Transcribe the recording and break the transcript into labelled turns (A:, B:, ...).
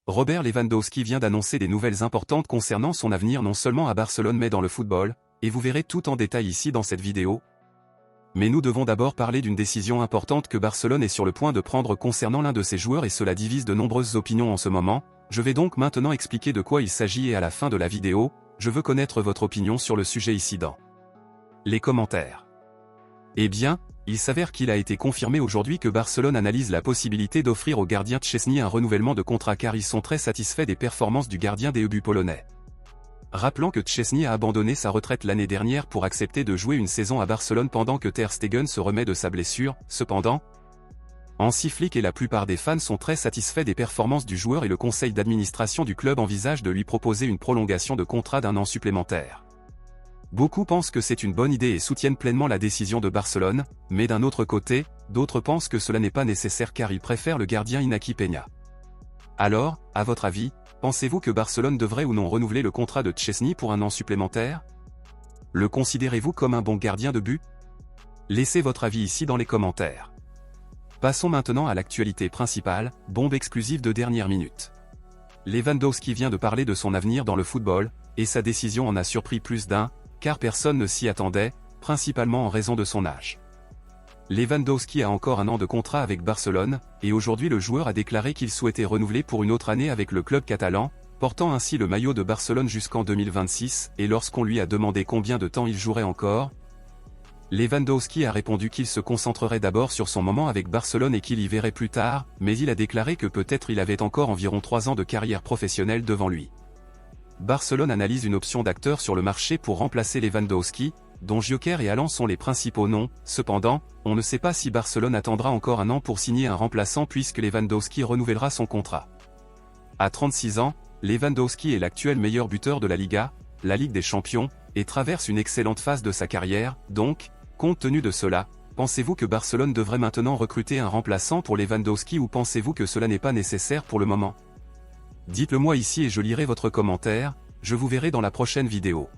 A: Robert Lewandowski vient d'annoncer des nouvelles importantes concernant son avenir non seulement à Barcelone mais dans le football, et vous verrez tout en détail ici dans cette vidéo. Mais nous devons d'abord parler d'une décision importante que Barcelone est sur le point de prendre concernant l'un de ses joueurs et cela divise de nombreuses opinions en ce moment. Je vais donc maintenant expliquer de quoi il s'agit et à la fin de la vidéo, je veux connaître votre opinion sur le sujet ici dans les commentaires. Eh bien, il s'avère qu'il a été confirmé aujourd'hui que Barcelone analyse la possibilité d'offrir au gardien Szczęsny un renouvellement de contrat car ils sont très satisfaits des performances du gardien des Ubu polonais. Rappelant que Szczęsny a abandonné sa retraite l'année dernière pour accepter de jouer une saison à Barcelone pendant que Ter Stegen se remet de sa blessure, cependant, Hansi Flick et la plupart des fans sont très satisfaits des performances du joueur et le conseil d'administration du club envisage de lui proposer une prolongation de contrat d'1 an supplémentaire. Beaucoup pensent que c'est une bonne idée et soutiennent pleinement la décision de Barcelone, mais d'un autre côté, d'autres pensent que cela n'est pas nécessaire car ils préfèrent le gardien Iñaki Peña. Alors, à votre avis, pensez-vous que Barcelone devrait ou non renouveler le contrat de Szczęsny pour 1 an supplémentaire? Le considérez-vous comme un bon gardien de but? Laissez votre avis ici dans les commentaires. Passons maintenant à l'actualité principale, bombe exclusive de dernière minute. Lewandowski vient de parler de son avenir dans le football, et sa décision en a surpris plus d'un, car personne ne s'y attendait, principalement en raison de son âge. Lewandowski a encore 1 an de contrat avec Barcelone, et aujourd'hui le joueur a déclaré qu'il souhaitait renouveler pour une autre année avec le club catalan, portant ainsi le maillot de Barcelone jusqu'en 2026, et lorsqu'on lui a demandé combien de temps il jouerait encore, Lewandowski a répondu qu'il se concentrerait d'abord sur son moment avec Barcelone et qu'il y verrait plus tard, mais il a déclaré que peut-être il avait encore environ 3 ans de carrière professionnelle devant lui. Barcelone analyse une option d'acteur sur le marché pour remplacer Lewandowski, dont Joker et Haaland sont les principaux noms. Cependant, on ne sait pas si Barcelone attendra encore 1 an pour signer un remplaçant puisque Lewandowski renouvellera son contrat. À 36 ans, Lewandowski est l'actuel meilleur buteur de la Liga, la Ligue des Champions, et traverse une excellente phase de sa carrière. Donc, compte tenu de cela, pensez-vous que Barcelone devrait maintenant recruter un remplaçant pour Lewandowski ou pensez-vous que cela n'est pas nécessaire pour le moment? Dites-le moi ici et je lirai votre commentaire, je vous verrai dans la prochaine vidéo.